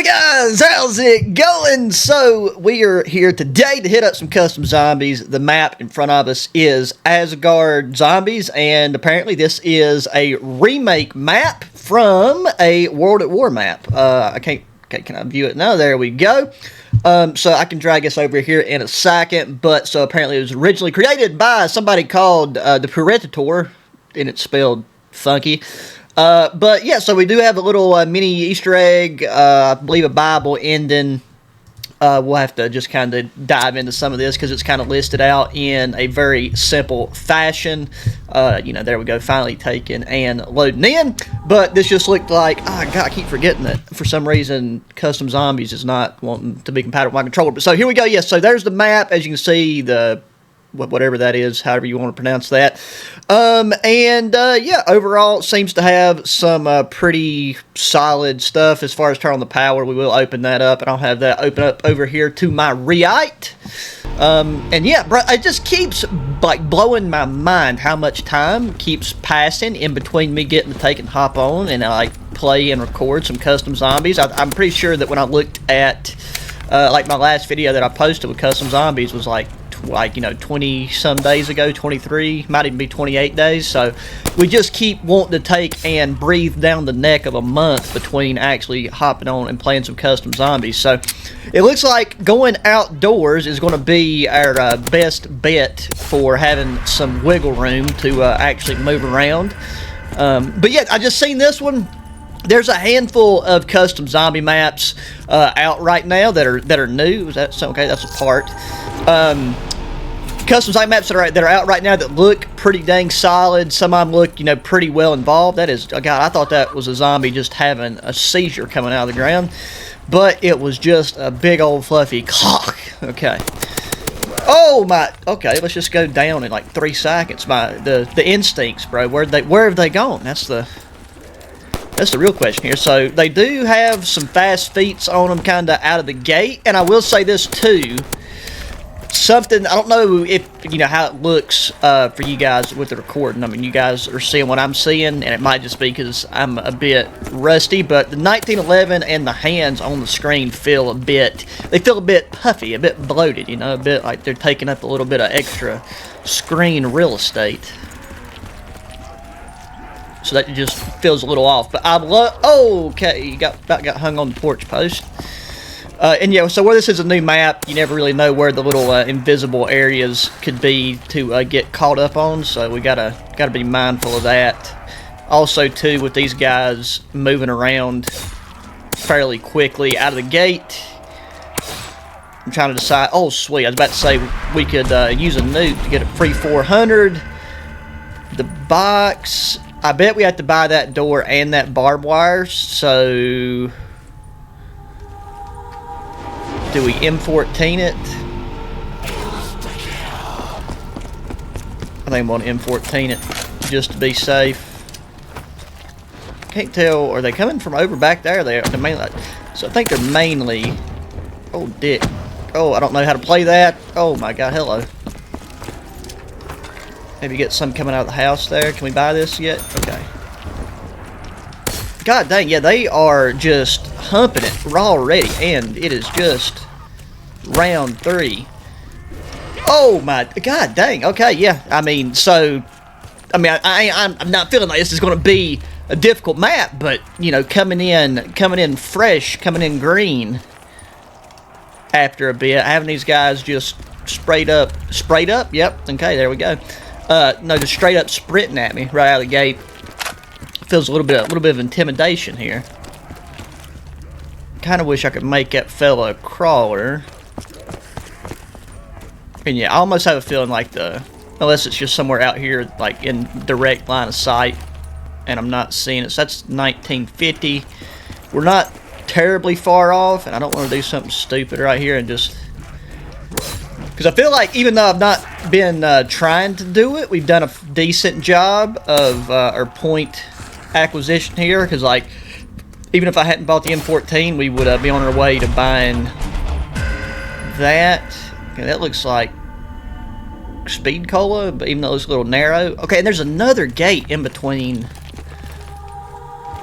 Howdy guys, how's it going? So we are here today to hit up some custom zombies. The map in front of us is ASGARD zombies, and apparently this is a remake map from a World at War map. Can I view it now? There we go. So I can drag us over here in a second, but so apparently it was originally created by somebody called the Predator, and it's spelled funky. But yeah, so we do have a little mini Easter egg, I believe a Bible ending. We'll have to just kind of dive into some of this because it's kind of listed out in a very simple fashion. There we go, finally taken and loading in. But this just looked like, oh god, I keep forgetting that for some reason Custom Zombies is not wanting to be compatible with my controller. But so here we go, yes, so there's the map, as you can see, the whatever that is, however you want to pronounce that. Yeah, overall it seems to have some pretty solid stuff as far as turn on the power. We will open that up, and I'll have that open up over here to my right. And yeah, bro, it just keeps like blowing my mind how much time keeps passing in between me getting to take and hop on and like play and record some custom zombies. I'm pretty sure that when I looked at like my last video that I posted with custom zombies was like 20 some days ago, 23, might even be 28 days. So we just keep wanting to take and breathe down the neck of a month between actually hopping on and playing some custom zombies. So it looks like going outdoors is going to be our best bet for having some wiggle room to actually move around. But yeah, I just seen this one. There's a handful of custom zombie maps out right now that are new. Is that okay? That's a part. Custom zombie maps that are out right now that look pretty dang solid. Some of them look, pretty well involved. That is, God, I thought that was a zombie just having a seizure coming out of the ground, but it was just a big old fluffy clock. Okay. Oh my. Okay, let's just go down in like 3 seconds. The instincts, bro. Where have they gone? That's the real question here. So they do have some fast feats on them kind of out of the gate. And I will say this too. Something, I don't know if, how it looks for you guys with the recording. I mean, you guys are seeing what I'm seeing, and it might just be because I'm a bit rusty. But the 1911 and the hands on the screen feel a bit puffy, a bit bloated, a bit like they're taking up a little bit of extra screen real estate. So that just feels a little off, but I love. Oh, okay, you got hung on the porch post. And yeah, so where this is a new map, you never really know where the little invisible areas could be to get caught up on. So we gotta be mindful of that. Also, too, with these guys moving around fairly quickly out of the gate, I'm trying to decide. Oh, sweet! I was about to say we could use a nuke to get a free 400. The box. I bet we have to buy that door and that barbed wire, so do we M14 it? I think I'm going to M14 it just to be safe. Can't tell, are they coming from over back there? They're mainly, so I think they're mainly, oh dick. Oh, I don't know how to play that. Oh my god, hello. Maybe get some coming out of the house there. Can we buy this yet? Okay. God dang, yeah, they are just humping it already, and it is just round 3. Oh my, god dang, okay, yeah. I mean, I'm not feeling like this is going to be a difficult map, but, coming in fresh, coming in green after a bit, having these guys just sprayed up, yep, okay, there we go. No, just straight up sprinting at me right out of the gate. Feels a little bit of intimidation here. Kind of wish I could make that fella a crawler. And yeah, I almost have a feeling like unless it's just somewhere out here, like in direct line of sight, and I'm not seeing it. So that's 1950. We're not terribly far off, and I don't want to do something stupid right here and just. Because I feel like even though I've not been trying to do it, we've done a decent job of our point acquisition here. Because like, even if I hadn't bought the M14, we would be on our way to buying that. Okay, that looks like speed cola, but even though it's a little narrow. Okay, and there's another gate in between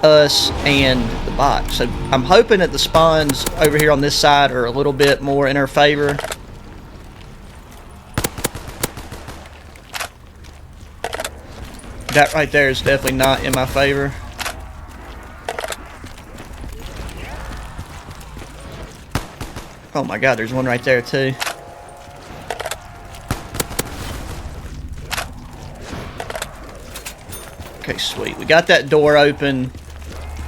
us and the box. So I'm hoping that the spawns over here on this side are a little bit more in our favor. That right there is definitely not in my favor. Oh my god, there's one right there too. Okay, sweet. We got that door open.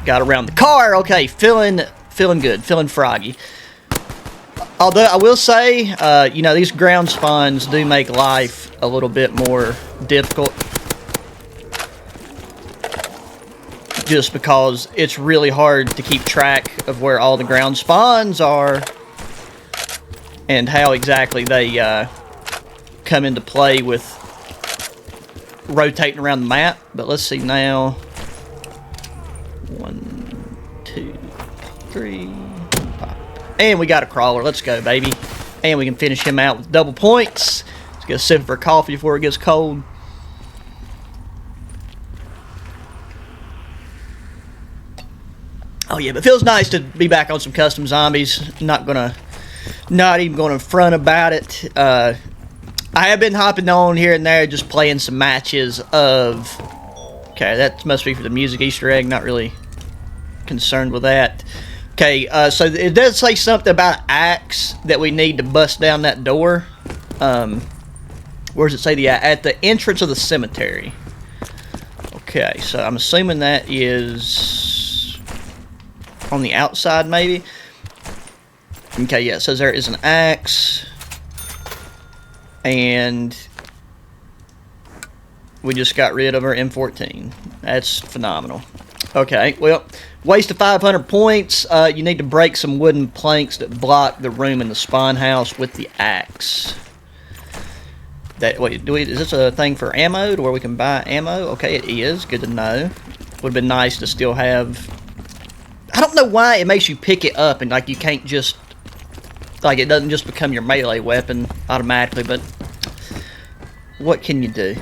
Got around the car. Okay, feeling good. Feeling froggy. Although I will say, you know, these ground spawns do make life a little bit more difficult. Just because it's really hard to keep track of where all the ground spawns are. And how exactly they come into play with rotating around the map. But let's see now. 1, 2, 3, 5. And we got a crawler. Let's go, baby. And we can finish him out with double points. Let's get a sip for coffee before it gets cold. Oh yeah, but it feels nice to be back on some custom zombies. Not even gonna front about it. I have been hopping on here and there, just playing some matches of... Okay, that must be for the music Easter egg. Not really concerned with that. Okay, so it does say something about an axe that we need to bust down that door. Where does it say? At the entrance of the cemetery. Okay, so I'm assuming that is on the outside, maybe. Okay, yeah, it says there is an axe. And we just got rid of our M14. That's phenomenal. Okay, well, waste of 500 points. You need to break some wooden planks that block the room in the spawn house with the axe. Wait, is this a thing for ammo to where we can buy ammo? Okay, it is. Good to know. Would have been nice to still have... I don't know why it makes you pick it up and like you can't just... Like, it doesn't just become your melee weapon automatically, but what can you do?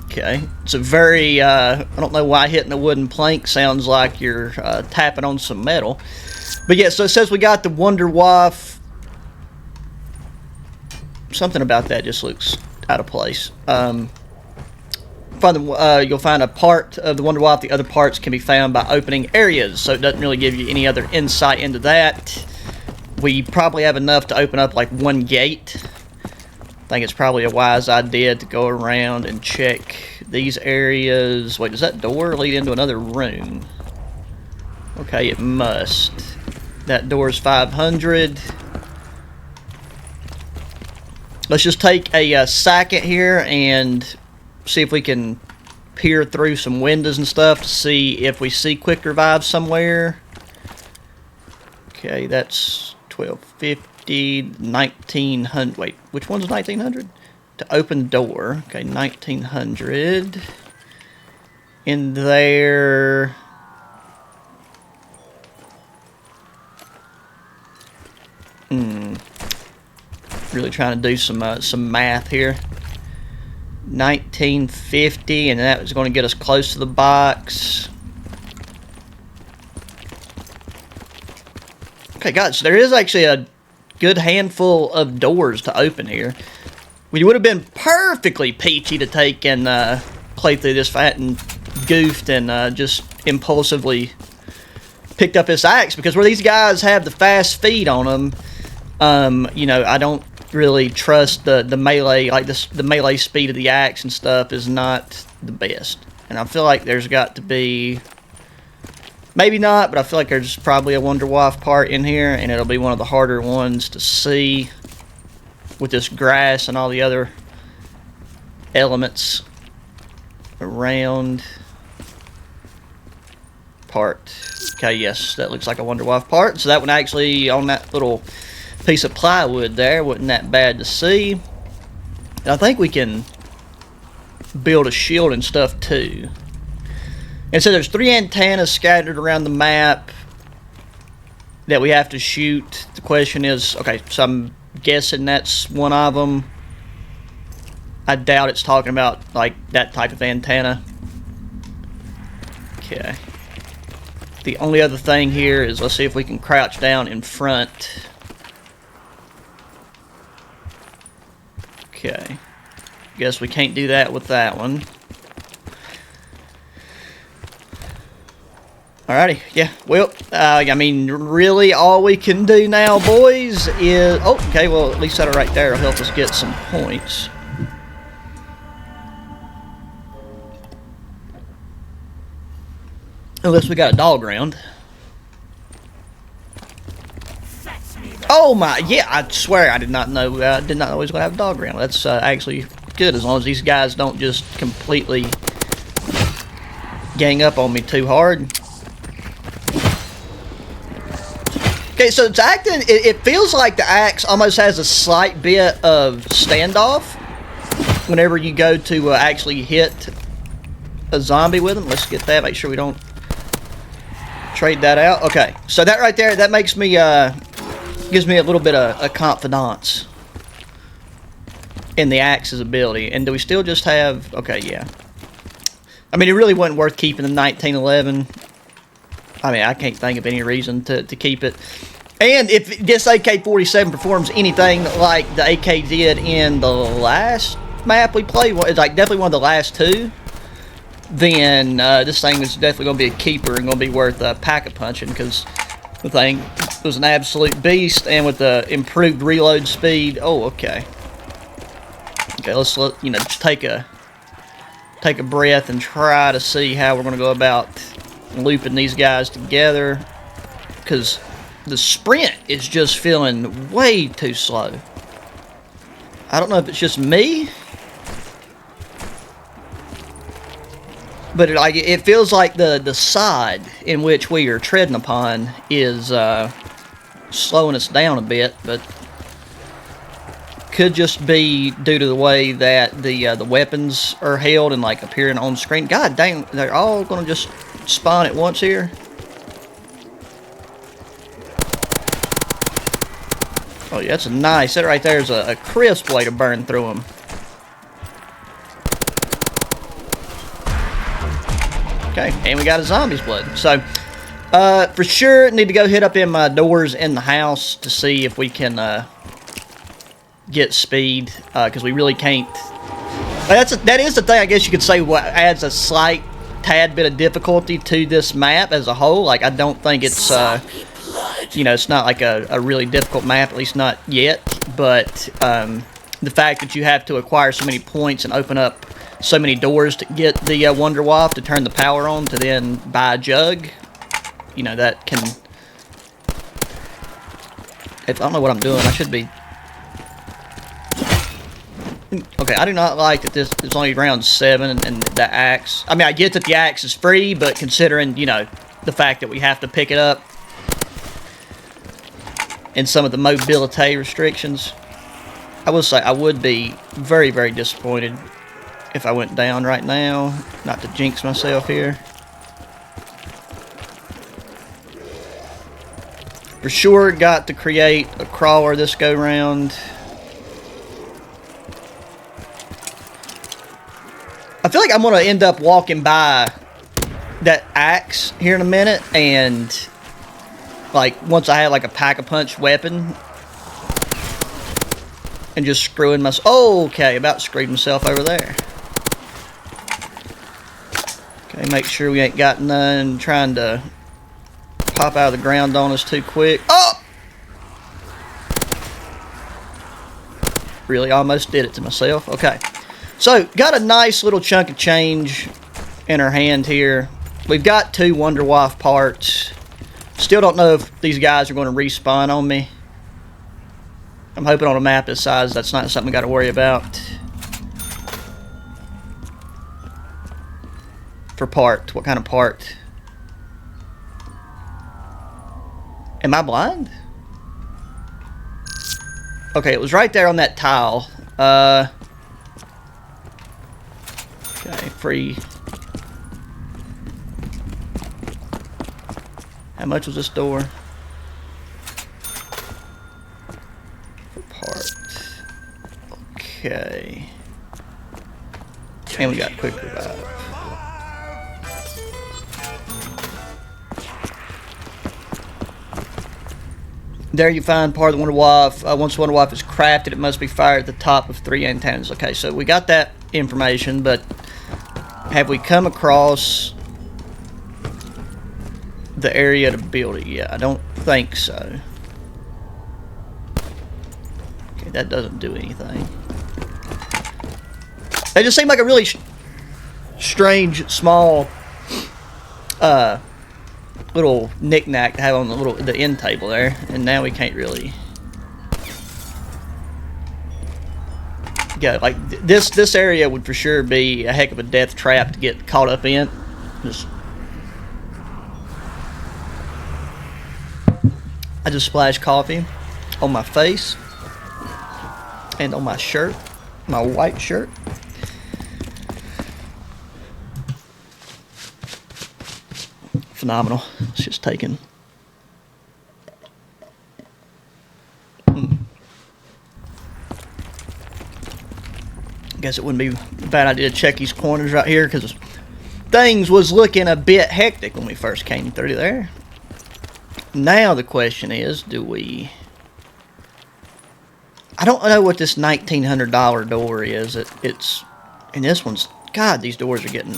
Okay, it's a very, I don't know why hitting a wooden plank sounds like you're tapping on some metal. But yeah, so it says we got the Wonder Waff. Something about that just looks out of place. You'll find a part of the Wonder Waff. The other parts can be found by opening areas, so it doesn't really give you any other insight into that. We probably have enough to open up like one gate. I think it's probably a wise idea to go around and check these areas. Wait, does that door lead into another room? Okay, it must. That door is 500. Let's just take a second here and see if we can peer through some windows and stuff to see if we see quick revive somewhere. Okay, that's 1250, 1900. Wait, which one's 1900? To open door. Okay, 1900. In there. Really trying to do some math here. 1950, and that was going to get us close to the box. Okay, guys, there is actually a good handful of doors to open here. We would have been perfectly peachy to take and play through this fat and goofed and just impulsively picked up this axe, because where these guys have the fast feed on them, you know, I don't really trust the melee, like the melee speed of the axe and stuff is not the best. And I feel like there's got to be, maybe not, but I feel like there's probably a Wonder Waff part in here, and it'll be one of the harder ones to see with this grass and all the other elements around. Part. Okay, yes, that looks like a Wonder Waff part. So that one actually on that little piece of plywood there wasn't that bad to see. And I think we can build a shield and stuff too. And so there's 3 antennas scattered around the map that we have to shoot. The question is, okay, so I'm guessing that's one of them. I doubt it's talking about like that type of antenna. Okay. The only other thing here is, let's see if we can crouch down in front. Okay. Guess we can't do that with that one. Alrighty, yeah, well, I mean, really all we can do now, boys, is... Oh, okay, well, at least that right there will help us get some points. Unless we got a dog round. Oh my, yeah, I swear I did not know we was going to have a dog round. That's actually good, as long as these guys don't just completely gang up on me too hard. Okay, so it's acting, it feels like the axe almost has a slight bit of standoff whenever you go to actually hit a zombie with them. Let's get that, make sure we don't trade that out. Okay, so that right there, that makes me, gives me a little bit of confidence in the axe's ability. And do we still just have, okay, yeah. I mean, it really wasn't worth keeping the 1911. I mean, I can't think of any reason to keep it. And if this AK-47 performs anything like the AK did in the last map we played, it's like definitely one of the last two, then this thing is definitely going to be a keeper and going to be worth pack-a-punching, because the thing was an absolute beast, and with the improved reload speed, oh, okay. Okay, let's you know, just take a breath and try to see how we're going to go about looping these guys together, because the sprint is just feeling way too slow. I don't know if it's just me, but it feels like the side in which we are treading upon is slowing us down a bit, but could just be due to the way that the weapons are held and like appearing on screen. God dang, they're all gonna just spawn at once here. Oh yeah, that's a nice. That right there is a crisp way to burn through them. Okay, and we got a zombie's blood. So, for sure, need to go hit up in my doors in the house to see if we can get speed, because we really can't. That is the thing, I guess you could say, what adds a slight tad bit of difficulty to this map as a whole. Like, I don't think it's you know, it's not like a really difficult map, at least not yet, but the fact that you have to acquire so many points and open up so many doors to get the Wonder Waff to turn the power on to then buy a jug, you know, that can... I don't know what I'm doing, I should be... Okay, I do not like that this is only round 7 and the axe... I mean, I get that the axe is free, but considering, you know, the fact that we have to pick it up and some of the mobility restrictions, I will say I would be very, very disappointed if I went down right now. Not to jinx myself here. For sure, got to create a crawler this go round. I feel like I'm going to end up walking by that axe here in a minute, and like once I had like a pack-a-punch weapon, and just screwing myself. Oh, okay, about screwed myself over there. Okay, make sure we ain't got none trying to pop out of the ground on us too quick. Oh! Really almost did it to myself. Okay. So, got a nice little chunk of change in our hand here. We've got 2 Wonder Waff parts. Still don't know if these guys are going to respawn on me. I'm hoping on a map this size that's not something we got to worry about. For part. What kind of part? Am I blind? Okay, it was right there on that tile. Okay, free. How much was this door? For part. Okay. And we got quick revive. There you find part of the Wonder Wife. Once the Wonder Wife is crafted, it must be fired at the top of 3 antennas. Okay, so we got that information, but have we come across the area to build it yet? I don't think so. Okay, that doesn't do anything. They just seem like a really strange, small, little knick-knack to have on the end table there, and now we can't really go. Like this area would for sure be a heck of a death trap to get caught up in. I just splashed coffee on my face and on my shirt, my white shirt. Phenomenal. It's just taken. Guess it wouldn't be a bad idea to check these corners right here, because things was looking a bit hectic when we first came through there. Now the question is, do we... I don't know what this $1,900 door is. It's... And this one's... God, these doors are getting...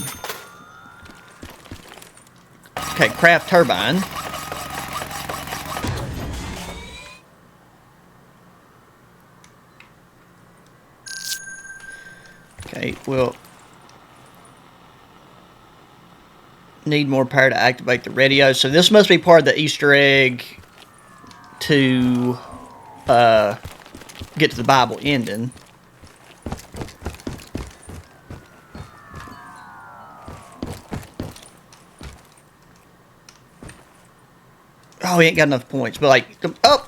Okay, craft turbine. Okay, we'll need more power to activate the radio. So this must be part of the Easter egg to get to the Bible ending. Oh, we ain't got enough points, but like, oh!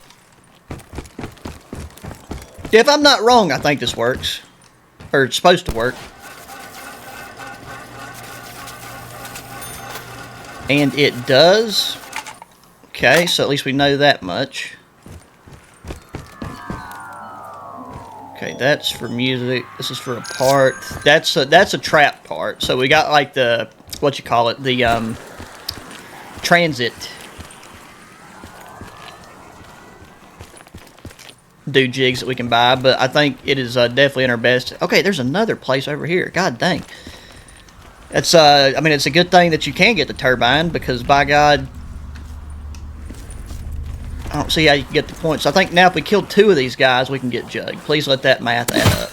If I'm not wrong, I think this works. Or it's supposed to work. And it does. Okay, so at least we know that much. Okay, that's for music. This is for a part. That's a trap part. So we got like the, what you call it, the transit do jigs that we can buy, but I think it is definitely in our best. Okay, there's another place over here. God dang. It's I mean, it's a good thing that you can get the turbine, because by God, I don't see how you can get the points. I think now if we kill 2 of these guys, we can get Jug. Please let that math add up.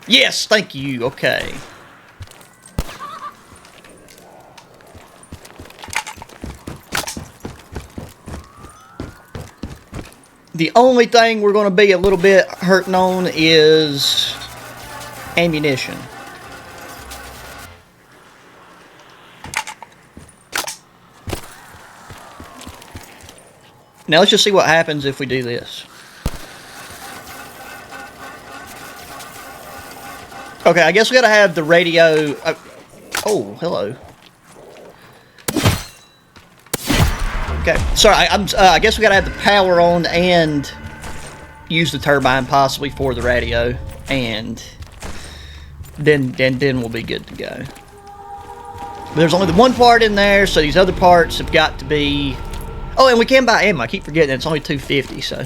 Yes, thank you. Okay. The only thing we're going to be a little bit hurting on is ammunition. Now let's just see what happens if we do this. Okay, I guess we got to have the radio... oh, hello. Okay, sorry, I guess we gotta have the power on and use the turbine possibly for the radio, and then we'll be good to go. But there's only the one part in there, so these other parts have got to be... Oh, and we can buy ammo. I keep forgetting it's only $250, so...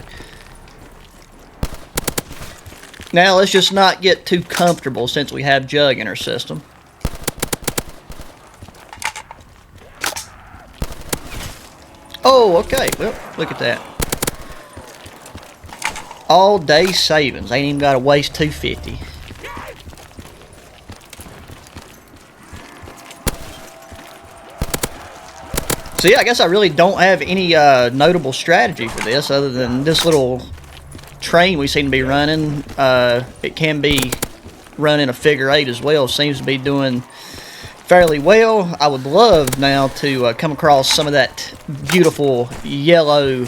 Now let's just not get too comfortable since we have Jug in our system. Oh, okay. Well, look at that. All day savings. Ain't even got to waste $250. So yeah, I guess I really don't have any notable strategy for this other than this little train we seem to be running. It can be run in a figure 8 as well. Seems to be doing fairly well. I would love now to come across some of that beautiful yellow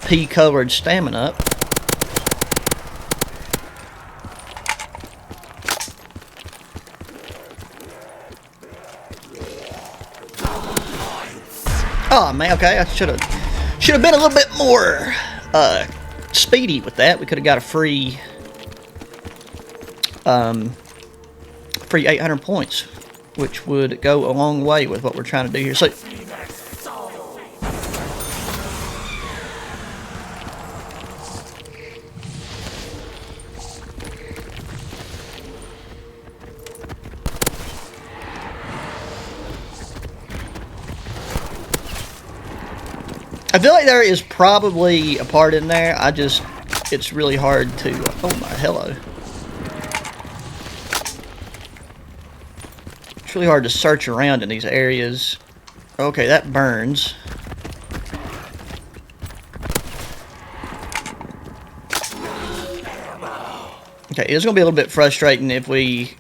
pea-colored stamina. Oh man, okay, I should have been a little bit more speedy with that. We could have got a free 800 points, which would go a long way with what we're trying to do here. So, I feel like there is probably a part in there. It's really hard to, oh my, hello. It's really hard to search around in these areas. Okay, that burns. Okay, it's going to be a little bit frustrating if we,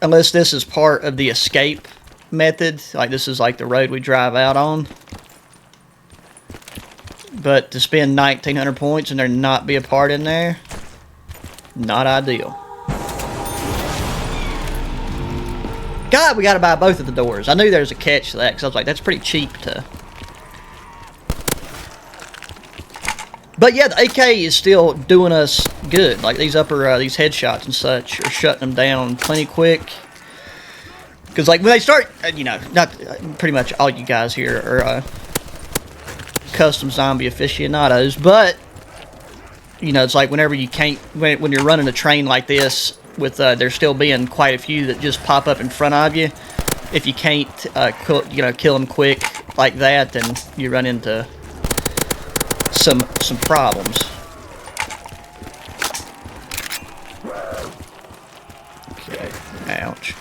unless this is part of the escape method, like this is like the road we drive out on. But to spend 1,900 points and there not be a part in there, not ideal. God, we got to buy both of the doors. I knew there was a catch to that because I was like, that's pretty cheap to. But yeah, the AK is still doing us good. Like these these headshots and such are shutting them down plenty quick. Because like when they start, you know, not pretty much all you guys here are custom zombie aficionados, but you know, it's like whenever you can't, when you're running a train like this with there still being quite a few that just pop up in front of you, if you can't kill them quick like that, then you run into some problems. Okay, ouch.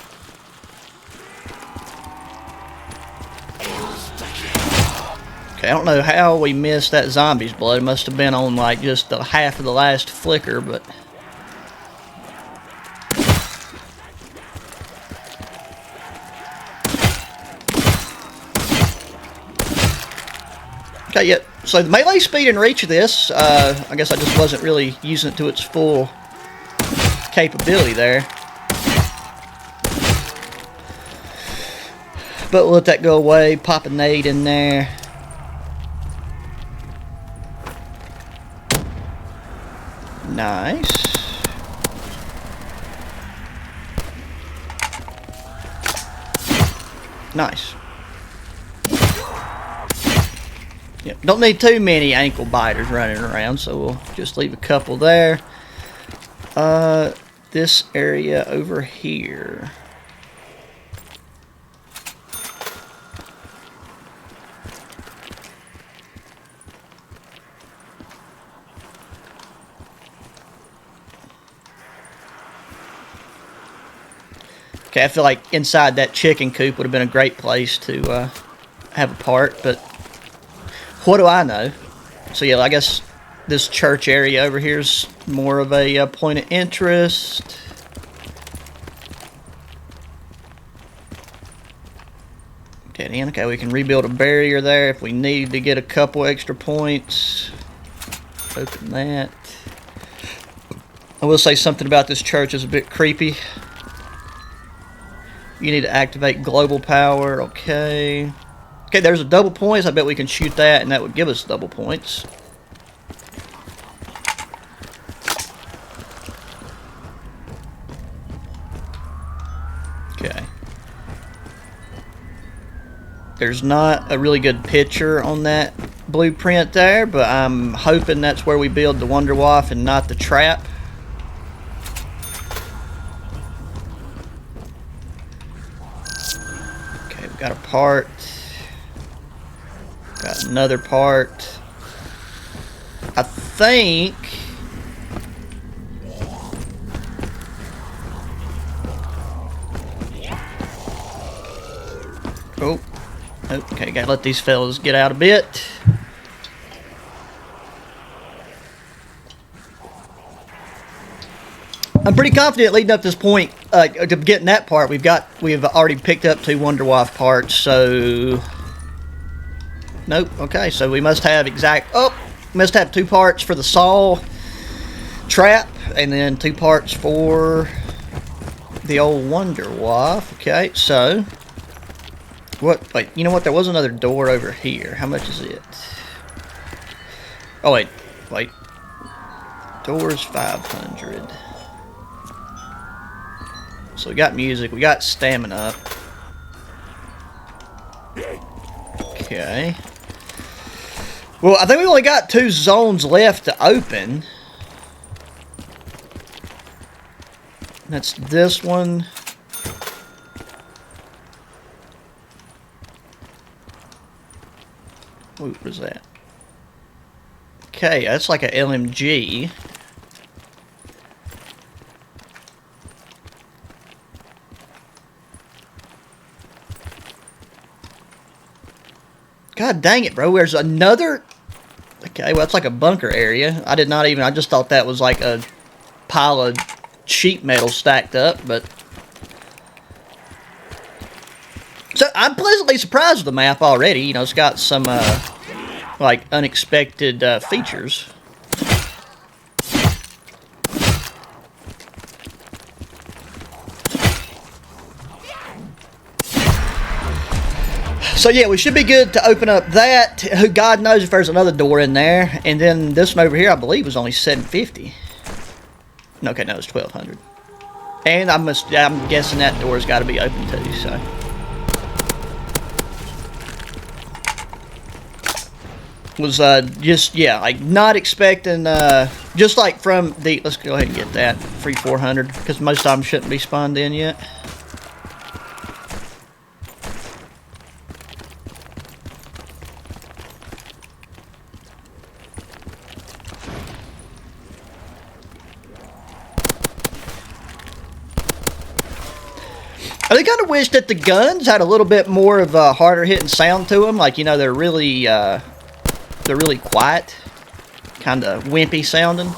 Okay, I don't know how we missed that zombie's blood. It must have been on like just the half of the last flicker, but okay, yeah. So the melee speed and reach of this, I guess I just wasn't really using it to its full capability there. But we'll let that go away. Pop a nade in there. Nice. Nice. Yep, don't need too many ankle biters running around, so we'll just leave a couple there. This area over here. Okay, I feel like inside that chicken coop would have been a great place to have a part, but what do I know? So yeah, I guess this church area over here is more of a point of interest. Okay, we can rebuild a barrier there if we need to get a couple extra points. Open that. I will say something about this church is a bit creepy. You need to activate global power. Okay. Okay, there's a double points. I bet we can shoot that and that would give us double points. Okay. There's not a really good picture on that blueprint there, but I'm hoping that's where we build the Wonder Waff and not the trap. Okay, we've got a part. Got another part. I think. Oh. Okay, gotta let these fellas get out a bit. I'm pretty confident leading up to this point, to getting that part. We've already picked up 2 Wonder Waff parts, so. Nope. Okay, so we must have must have 2 parts for the saw trap, and then 2 parts for the old Wonder Waff. Okay, so what? Wait, you know what? There was another door over here. How much is it? Oh wait. Doors 500. So we got music, we got stamina up. Okay. Well, I think we only got 2 zones left to open. That's this one. Ooh, what is that? Okay, that's like a LMG. God dang it, bro. There's another... Okay, well, it's like a bunker area. I just thought that was like a pile of sheet metal stacked up, but... So, I'm pleasantly surprised with the map already. You know, it's got some, like, unexpected, features. So yeah, we should be good to open up that. Who God knows if there's another door in there. And then this one over here, I believe, was only $750. Okay, no, it's $1,200. And I'm guessing that door's got to be open too. So was just like not expecting just like from the. Let's go ahead and get that free 400 because most of them shouldn't be spawned in yet. I kind of wish that the guns had a little bit more of a harder hitting sound to them. Like, you know, they're really quiet, kind of wimpy sounding.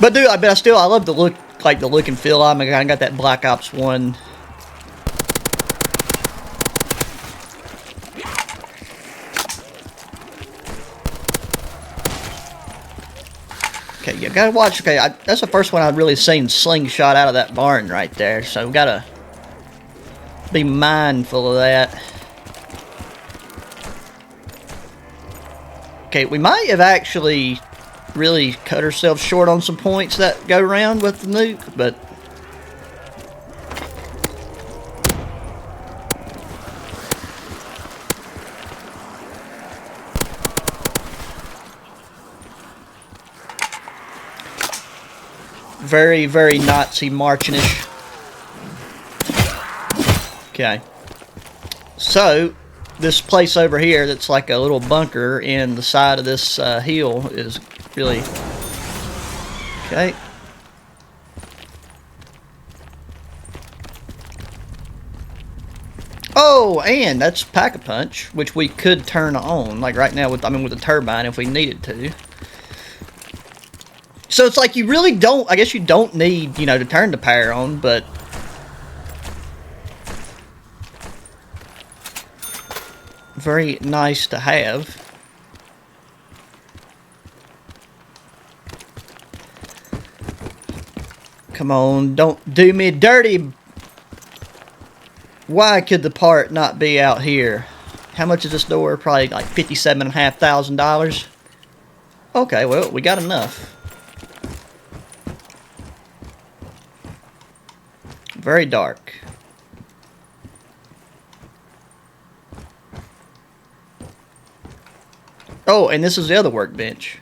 But dude, I love the look, like the look and feel. I kind of got that Black Ops 1. Okay, you gotta watch. Okay, that's the first one I've really seen slingshot out of that barn right there. So we gotta be mindful of that. Okay, we might have actually really cut ourselves short on some points that go around with the nuke, but very, very Nazi marching-ish. Okay. So, this place over here that's like a little bunker in the side of this hill is really... Okay. Oh, and that's Pack-a-Punch, which we could turn on, like right now with the turbine if we needed to. So it's like you really don't, I guess you don't need, you know, to turn the power on, but very nice to have. Come on, don't do me dirty. Why could the part not be out here? How much is this door? Probably like $57,500. Okay, well, we got enough. Very dark. Oh, and this is the other workbench.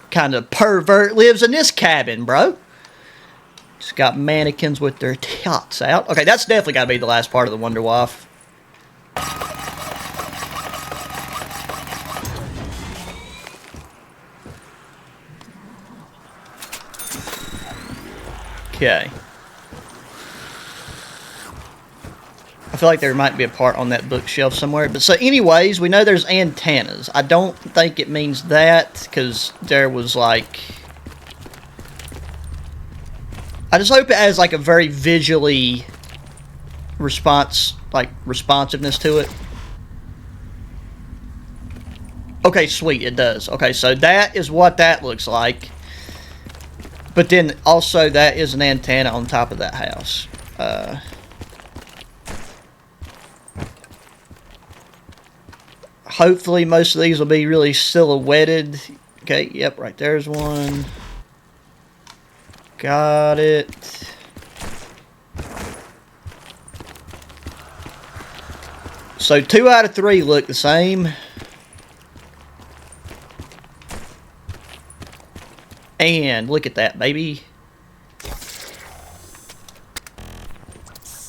Kind of pervert lives in this cabin, bro. Just got mannequins with their tots out. Okay, that's definitely got to be the last part of the Wonder Wife. Okay. I feel like there might be a part on that bookshelf somewhere. But so anyways, we know there's antennas. I don't think it means that, because there was like... I just hope it has like a very visually responsiveness to it. Okay, sweet, it does. Okay, so that is what that looks like. But then also that is an antenna on top of that house. Hopefully most of these will be really silhouetted. Okay, yep, right there's one. Got it. So 2 out of 3 look the same. And look at that, baby.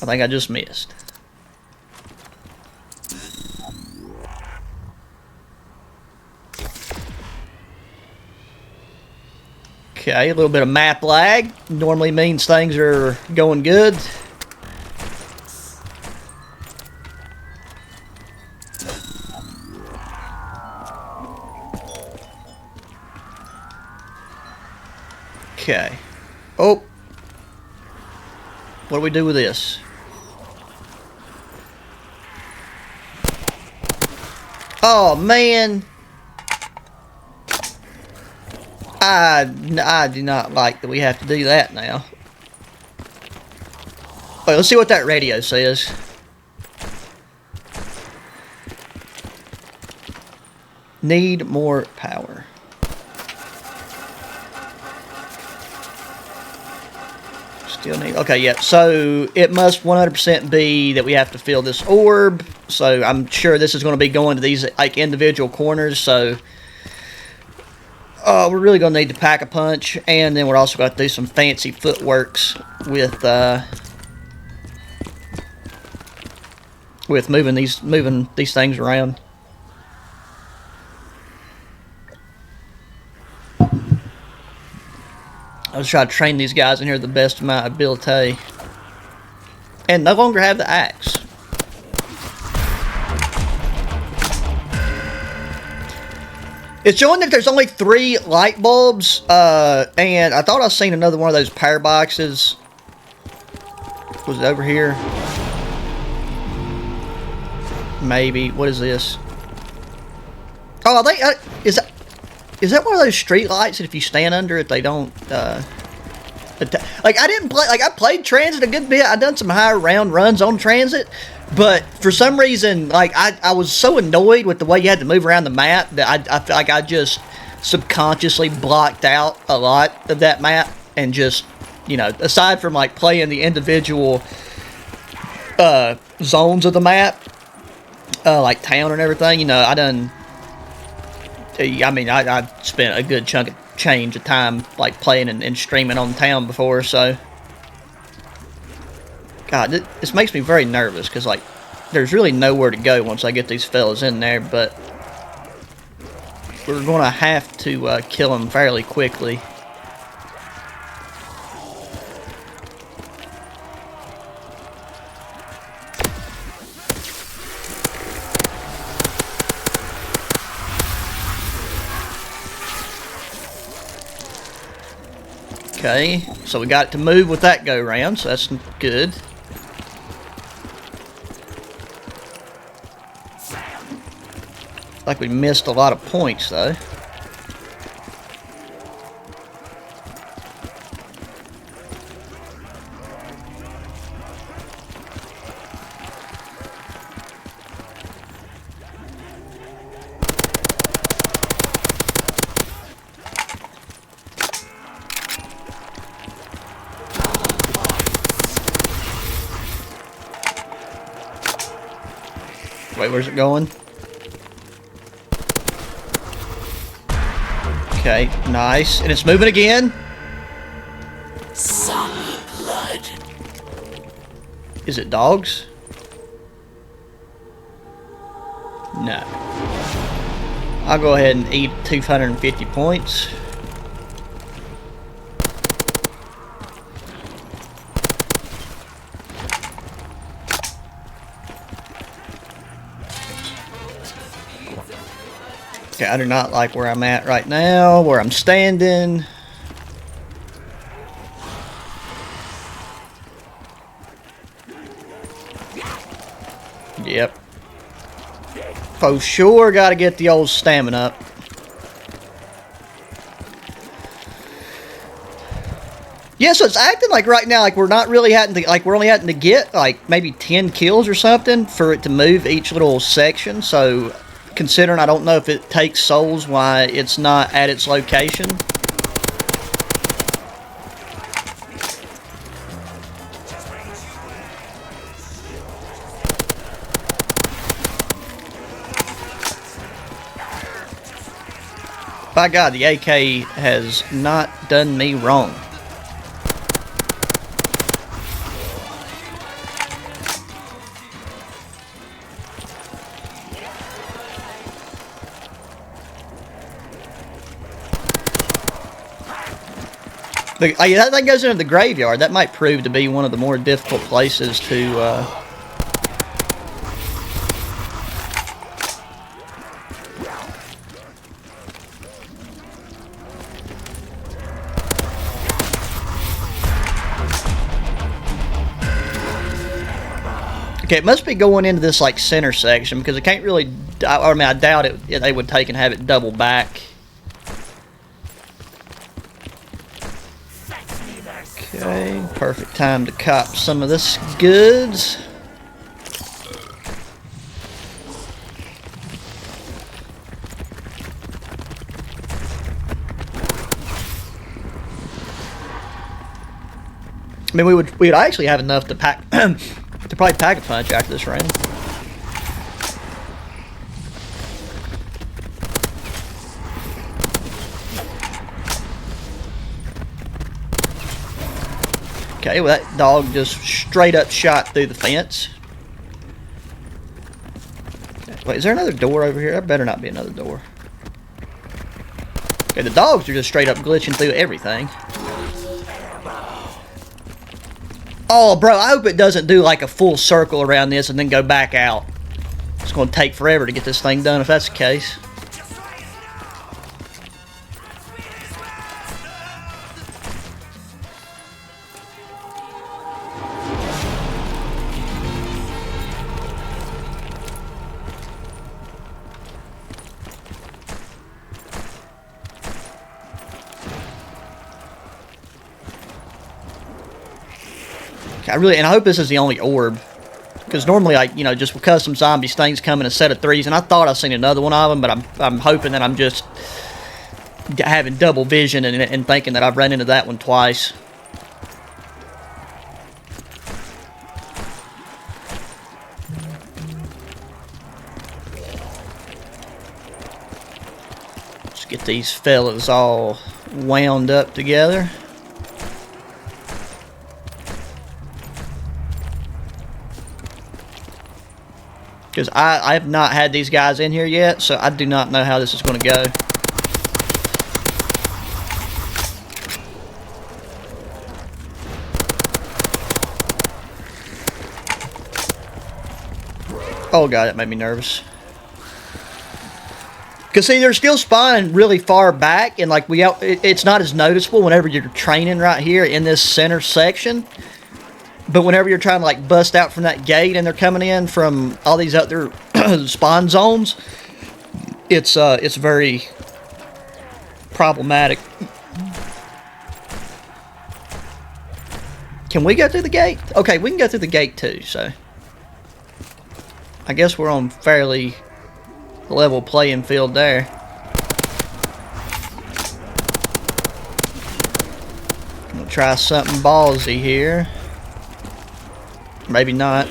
I think I just missed. Okay, a little bit of map lag. Normally means things are going good. Okay. Oh. What do we do with this? Oh, man. I do not like that we have to do that now. Wait, let's see what that radio says. Need more power. Still need... Okay, yeah. So it must 100% be that we have to fill this orb. So I'm sure this is going to be going to these like individual corners. So we're really going to need to pack a punch, and then we're also going to do some fancy footworks with moving these things around. I was trying to train these guys in here the best of my ability, and no longer have the axe. It's showing that there's only 3 light bulbs, and I thought I seen another one of those power boxes. Was it over here? Maybe. What is this? Oh, I think is that one of those street lights that if you stand under it, they don't like I didn't play, like I played Transit a good bit. I done some higher round runs on Transit, but for some reason, like I was so annoyed with the way you had to move around the map that I feel like I just subconsciously blocked out a lot of that map, and just, you know, aside from like playing the individual zones of the map, like town and everything, you know, I spent a good chunk of change of time like playing and streaming on town before, so God, this makes me very nervous, because like there's really nowhere to go once I get these fellas in there, but we're gonna have to kill them fairly quickly. Okay, so we got it to move with that go round, so that's good. Like we missed a lot of points though. Wait, where's it going? Okay, nice. And it's moving again. Some blood. Is it dogs? No. I'll go ahead and eat 250 points. Okay, I do not like where I'm at right now, where I'm standing. Yep. For sure, gotta get the old stamina up. Yeah, so it's acting like right now, like we're not really having to, like we're only having to get like maybe 10 kills or something for it to move each little section. So considering I don't know if it takes souls why it's not at its location. By God, the AK has not done me wrong. That thing goes into the graveyard. That might prove to be one of the more difficult places to... Okay, it must be going into this like center section because it can't really... I mean, I doubt it. They would take and have it double back. Okay, perfect time to cop some of this goods. I mean, we would actually have enough to pack to probably pack a punch after this round. Okay, well that dog just straight up shot through the fence. Wait, is there another door over here? There better not be another door. Okay, the dogs are just straight up glitching through everything. Oh, bro, I hope it doesn't do like a full circle around this and then go back out. It's going to take forever to get this thing done if that's the case. And I hope this is the only orb, because normally, like, you know, just with custom zombies, things come in a set of 3s, and I thought I seen another one of them, but I'm hoping that I'm just having double vision and thinking that I've run into that one twice. Let's get these fellas all wound up together. Because I have not had these guys in here yet, so I do not know how this is going to go. Oh god, that made me nervous. Because see, they're still spawning really far back, and like it's not as noticeable whenever you're training right here in this center section. But whenever you're trying to like bust out from that gate and they're coming in from all these other spawn zones, it's very problematic. Can we go through the gate? Okay, we can go through the gate too, so I guess we're on fairly level playing field there. I'm gonna try something ballsy here. Maybe not.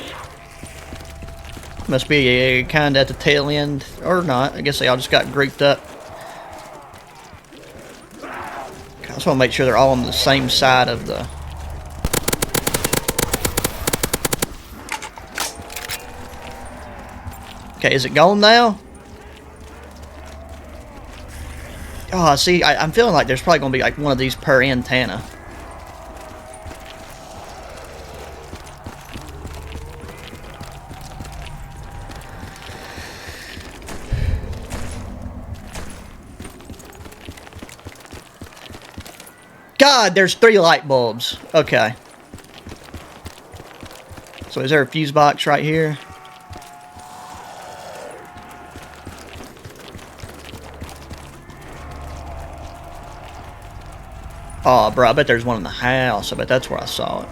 Must be kind of at the tail end, or not. I guess they all just got grouped up. I just want to make sure they're all on the same side of the... Okay, is it gone now? Oh, see, I'm feeling like there's probably going to be like one of these per antenna. God, there's 3 light bulbs. Okay. So is there a fuse box right here? Oh, bro, I bet there's one in the house. I bet that's where I saw it.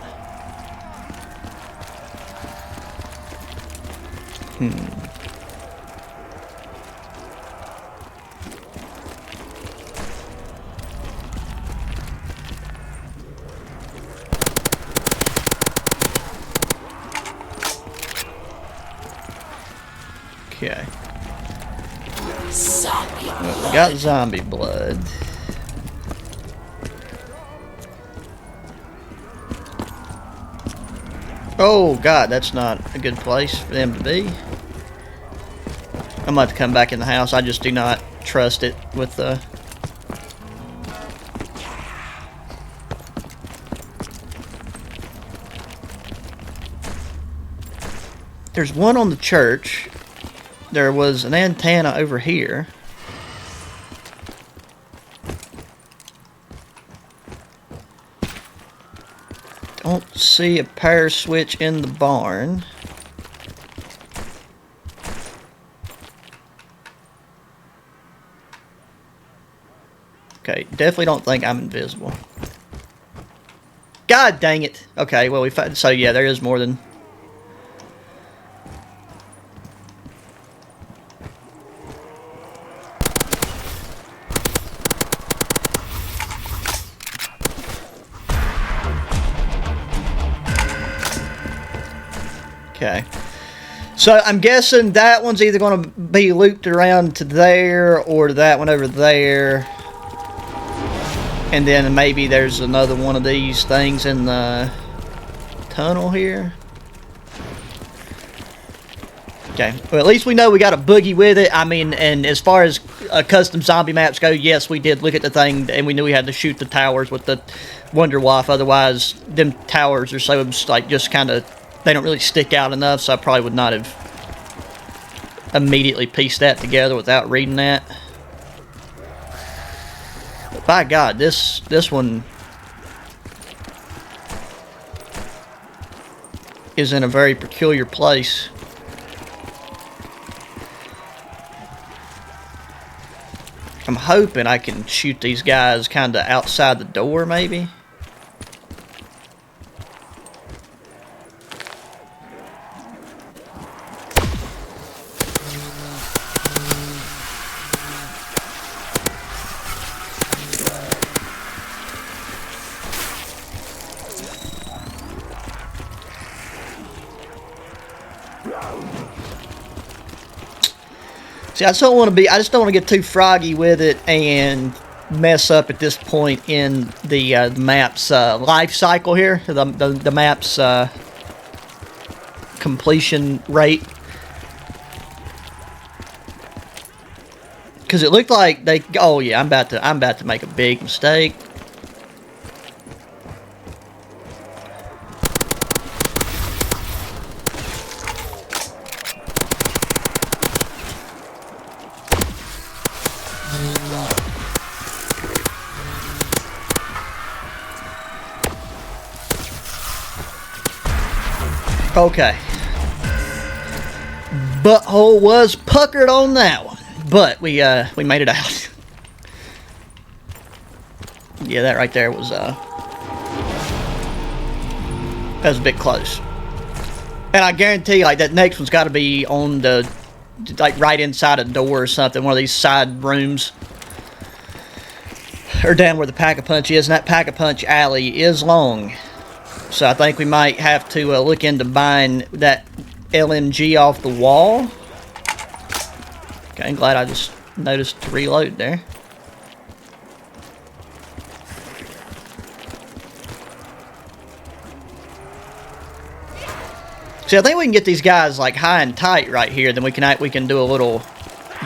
Okay. Well, we got zombie blood. Oh god, that's not a good place for them to be. I'm about to come back in the house. I just do not trust it with the... There's one on the church. There was an antenna over here. Don't see a power switch in the barn. Okay, definitely don't think I'm invisible. God dang it. Okay, well we found, so yeah, there is more than... Okay. So I'm guessing that one's either going to be looped around to there or to that one over there. And then maybe there's another one of these things in the tunnel here. Okay. Well, at least we know we got a boogie with it. I mean, and as far as custom zombie maps go, yes, we did look at the thing and we knew we had to shoot the towers with the Wonder Waff. Otherwise, them towers are so, like, just kind of... They don't really stick out enough, so I probably would not have immediately pieced that together without reading that. But by God, this one is in a very peculiar place. I'm hoping I can shoot these guys kind of outside the door, maybe. See, I just don't want to get too froggy with it and mess up at this point in the map's life cycle here, the map's completion rate. Because it looked like they... Oh yeah, I'm about to make a big mistake. Okay. Butthole was puckered on that one, but we made it out. Yeah, that right there was that was a bit close. And I guarantee, like, that next one's got to be on the, like, right inside a door or something, one of these side rooms, or down where the Pack-a-Punch is. And that Pack-a-Punch alley is long. So I think we might have to look into buying that LMG off the wall. Okay, I'm glad I just noticed to reload there. See, I think we can get these guys like high and tight right here. Then we can do a little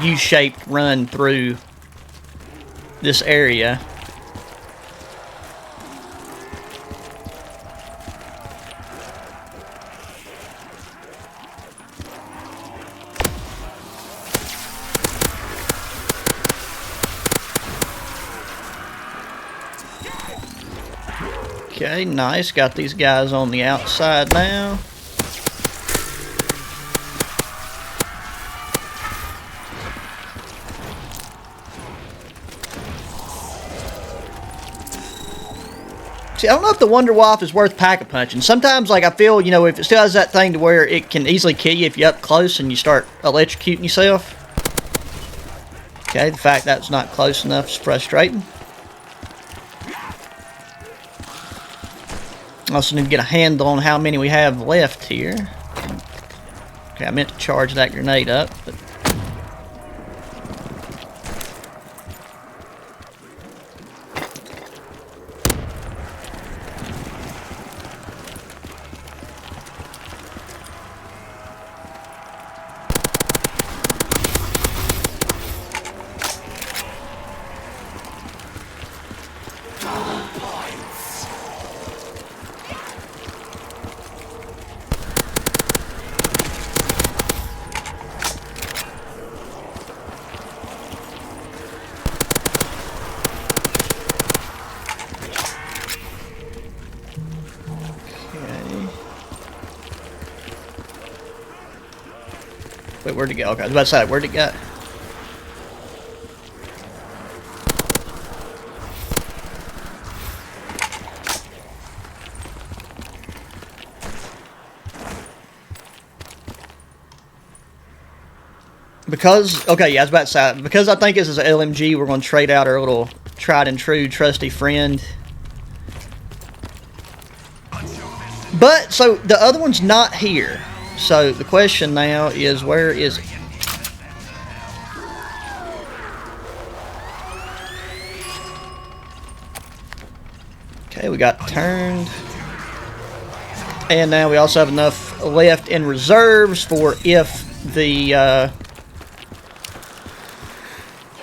U-shaped run through this area. Okay, nice. Got these guys on the outside now. See, I don't know if the Wonder Waff is worth Pack-a-Punching. Sometimes, like, I feel, you know, if it still has that thing to where it can easily kill you if you're up close and you start electrocuting yourself. Okay, the fact that's not close enough is frustrating. Also need to get a handle on how many we have left here. Okay, I meant to charge that grenade up, but Wait, where'd it go? Okay, I was about to say, where'd it go? Because, okay, yeah, I was about to say, because I think this is an LMG, we're going to trade out our little tried and true trusty friend. But, so, the other one's not here. So, the question now is, where is it? Okay, we got turned. And now we also have enough left in reserves for if the,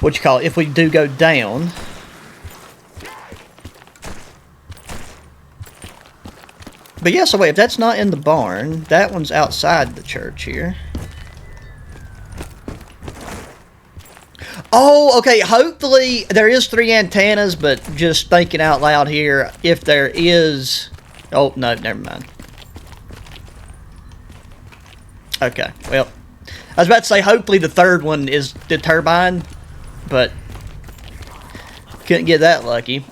what you call it, if we do go down. But yeah, so wait, if that's not in the barn, that one's outside the church here. Oh, okay, hopefully there is 3 antennas, but just thinking out loud here, if there is... Oh, no, never mind. Okay, well, I was about to say hopefully the third one is the turbine, but couldn't get that lucky.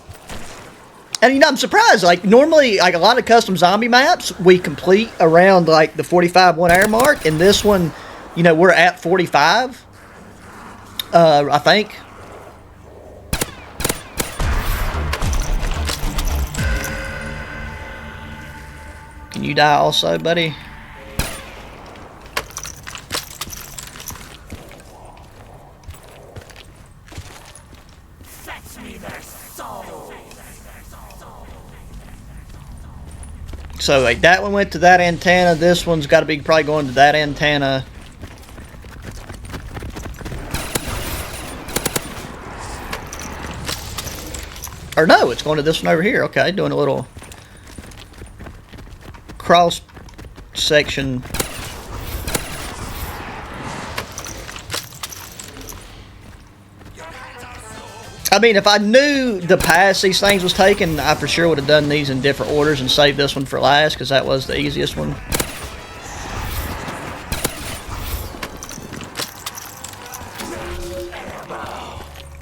And, you know, I'm surprised. Like, normally, like, a lot of custom zombie maps, we complete around, like, the 45 1-hour mark. And this one, you know, we're at 45, I think. Can you die also, buddy? So, like, that one went to that antenna. This one's got to be probably going to that antenna. Or no, it's going to this one over here. Okay, doing a little cross section. I mean, if I knew the pass these things was taking, I for sure would have done these in different orders and saved this one for last, because that was the easiest one.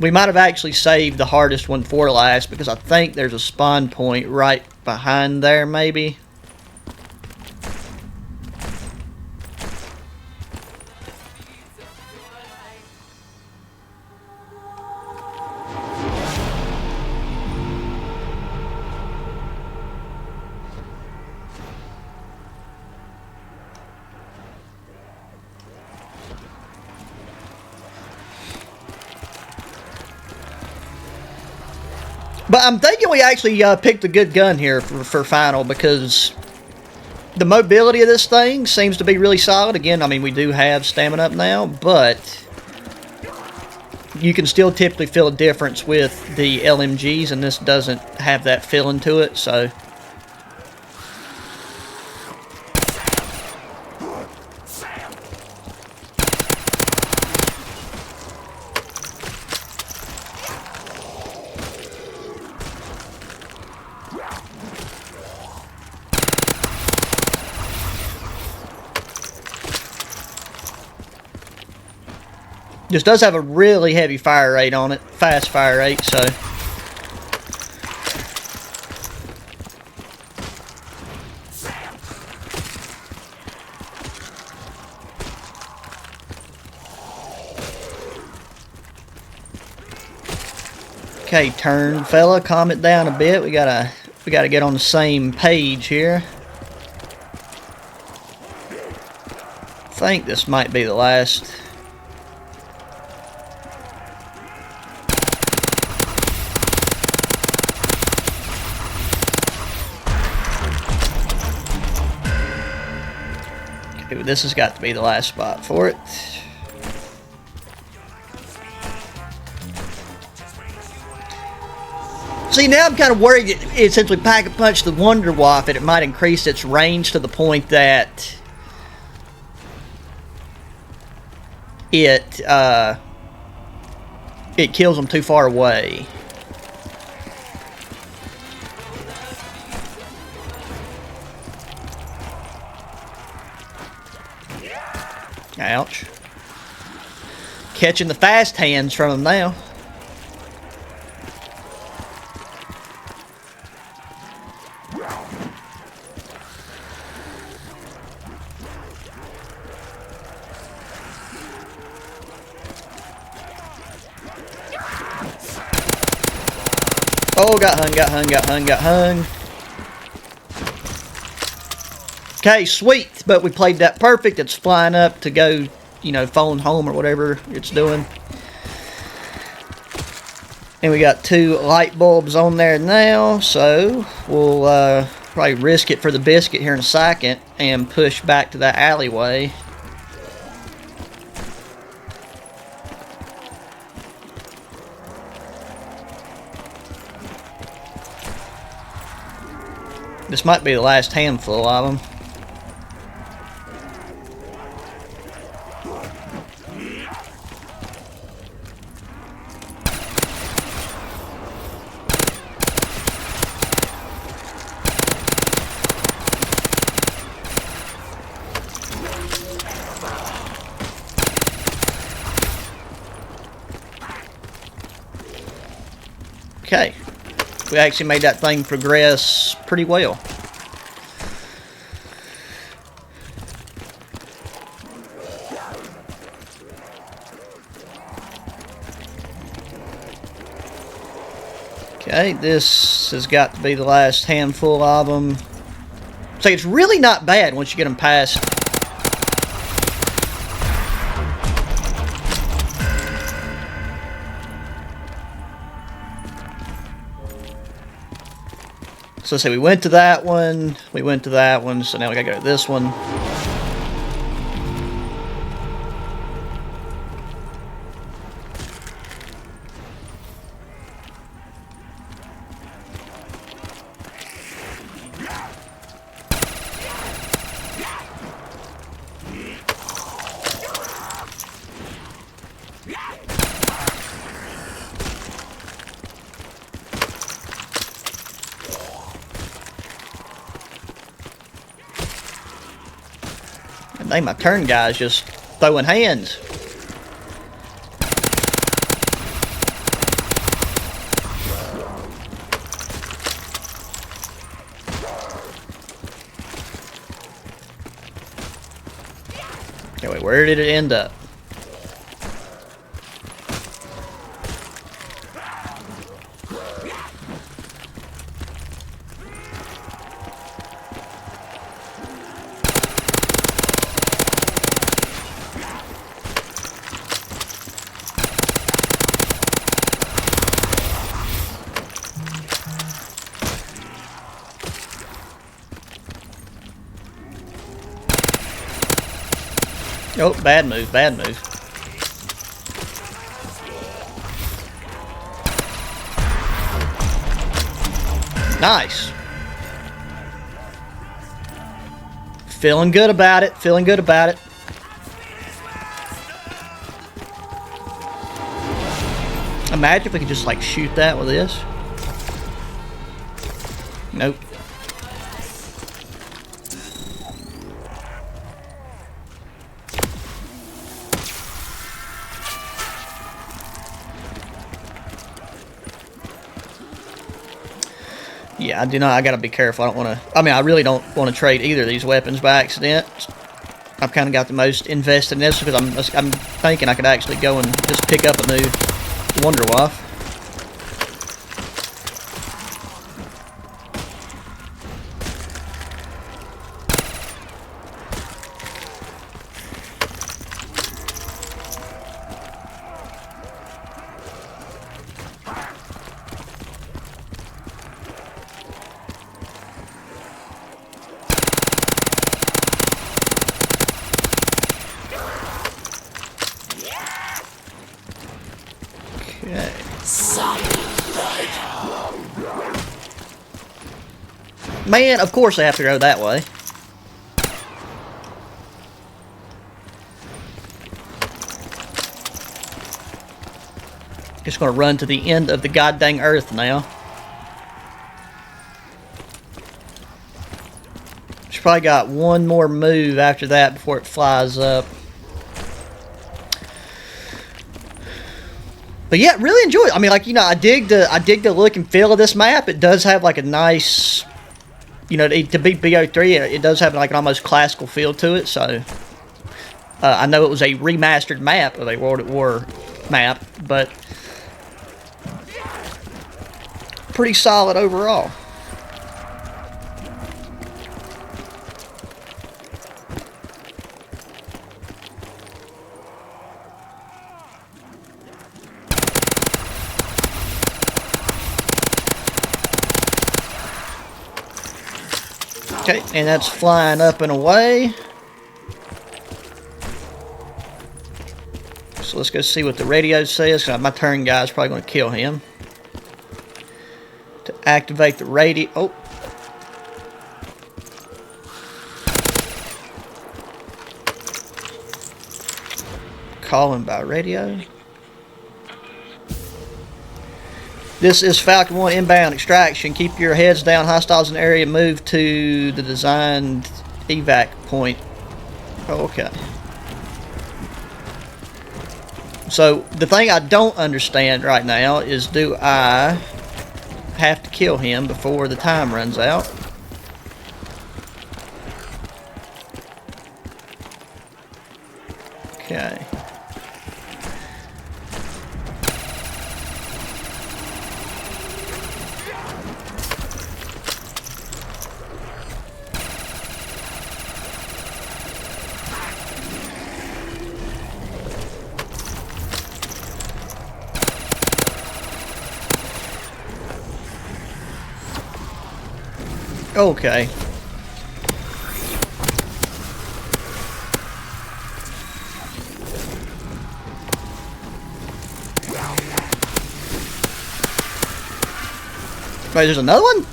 We might have actually saved the hardest one for last, because I think there's a spawn point right behind there, maybe. But I'm thinking we actually picked a good gun here for final, because the mobility of this thing seems to be really solid. Again, I mean, we do have stamina up now, but you can still typically feel a difference with the LMGs, and this doesn't have that feeling to it, so... This does have a really heavy fire rate on it, fast fire rate, so... Okay, turn, fella, calm it down a bit. We gotta get on the same page here. I think this might be the last. Okay, this has got to be the last spot for it. See, now I'm kind of worried that essentially Pack-a-Punch the Wonder Waff, and it might increase its range to the point that it kills them too far away. Ouch. Catching the fast hands from them now. Oh, got hung. Okay, sweet. But we played that perfect. It's flying up to go, you know, phone home or whatever it's doing. And we got 2 light bulbs on there now. So we'll probably risk it for the biscuit here in a second and push back to that alleyway. This might be the last handful of them. Okay. We actually made that thing progress pretty well. Okay, this has got to be the last handful of them. So it's really not bad once you get them past. So let's say we went to that one, so now we gotta go to this one. I think my turn guy's just throwing hands. Okay, wait, where did it end up? Oh, bad move, bad move. Nice. Feeling good about it, feeling good about it. Imagine if we could just like shoot that with this. Nope. Yeah, I do not. I gotta be careful. I don't want to. I mean, I really don't want to trade either of these weapons by accident. I've kind of got the most invested in this because I'm thinking I could actually go and just pick up a new Wunderwaffe. Okay. Man, of course I have to go that way. Just gonna run to the end of the goddamn earth now. She's probably got one more move after that before it flies up. But yeah, really enjoy it. I mean, like, you know, I dig the look and feel of this map. It does have like a nice, you know, to be BO3, it does have like an almost classical feel to it. So I know it was a remastered map of a World at War map, but pretty solid overall. Okay, and that's flying up and away. So let's go see what the radio says. My turn guy's probably going to kill him. To activate the radio. Oh. Calling by radio. This is Falcon 1 inbound extraction. Keep your heads down. Hostiles in the area. Move to the designed evac point. Oh, okay. So the thing I don't understand right now is, do I have to kill him before the time runs out? Okay. Okay. Wait, there's another one?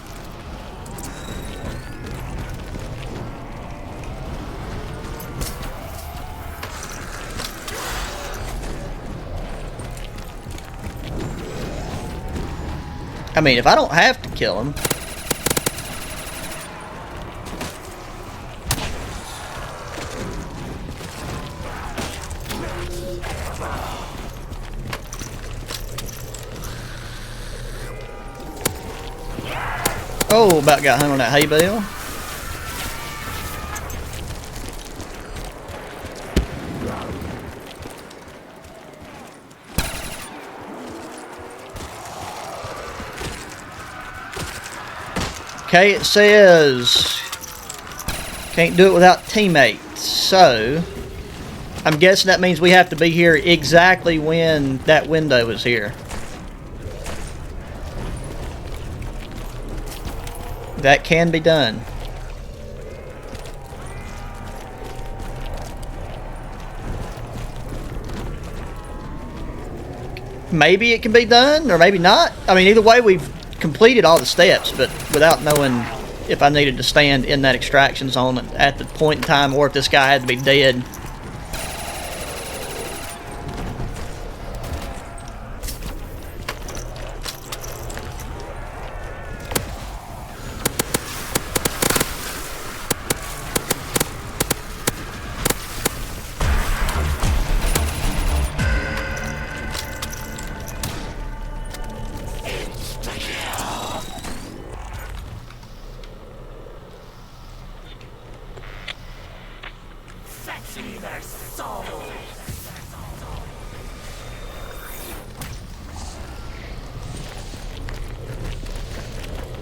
I mean, if I don't have to kill him. Oh, about got hung on that hay bale. Okay, it says can't do it without teammates. So I'm guessing that means we have to be here exactly when that window is here. That can be done. Maybe it can be done, or maybe not. I mean, either way, we've completed all the steps, but without knowing if I needed to stand in that extraction zone at the point in time, or if this guy had to be dead.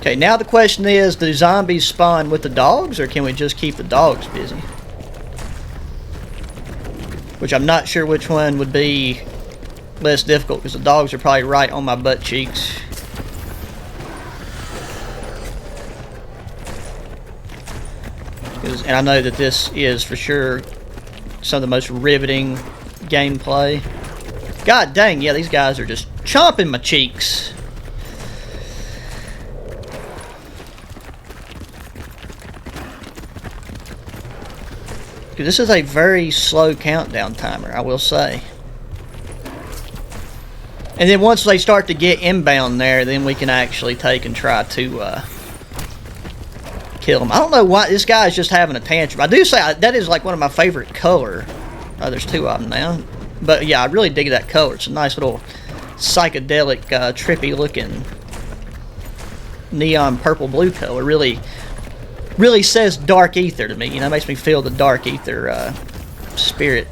Okay, now the question is, do zombies spawn with the dogs, or can we just keep the dogs busy? Which I'm not sure which one would be less difficult, because the dogs are probably right on my butt cheeks. And I know that this is for sure some of the most riveting gameplay. God dang, yeah, these guys are just chomping my cheeks. This is a very slow countdown timer, I will say. And then once they start to get inbound there, then we can actually take and try to kill them. I don't know why this guy is just having a tantrum. I do say that is like one of my favorite color. There's two of them now. But yeah, I really dig that color. It's a nice little psychedelic, trippy looking neon purple blue color. Really says dark ether to me. You know, makes me feel the dark ether spirit.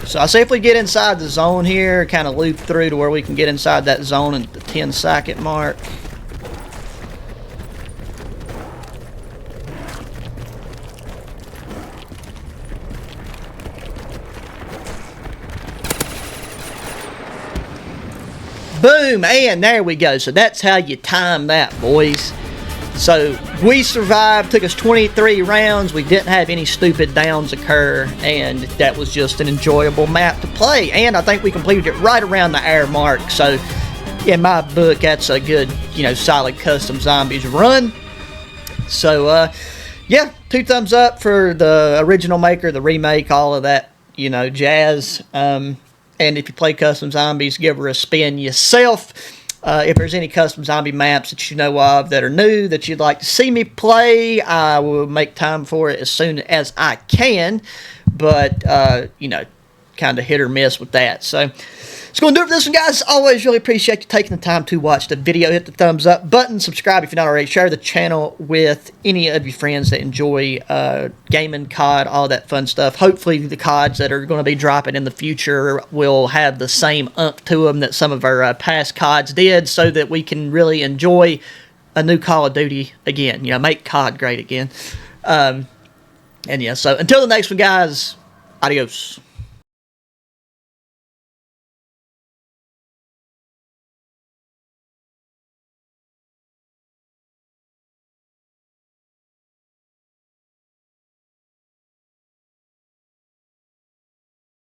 So I say if we get inside the zone here, kind of loop through to where we can get inside that zone at the 10-second mark. Boom, and there we go. So that's how you time that, boys. So we survived, took us 23 rounds, we didn't have any stupid downs occur, and that was just an enjoyable map to play. And I think we completed it right around the hour mark, so in my book, that's a good, you know, solid custom zombies run. So, yeah, 2 thumbs up for the original maker, the remake, all of that, you know, jazz. And if you play custom zombies, give her a spin yourself. If there's any custom zombie maps that you know of that are new that you'd like to see me play, I will make time for it as soon as I can. But, you know, kind of hit or miss with that. So, it's going to do it for this one, guys. Always really appreciate you taking the time to watch the video. Hit the thumbs up button. Subscribe if you're not already. Share the channel with any of your friends that enjoy gaming, COD, all that fun stuff. Hopefully the CODs that are going to be dropping in the future will have the same oomph to them that some of our past CODs did, so that we can really enjoy a new Call of Duty again. You know, make COD great again. And yeah, so until the next one, guys, adios.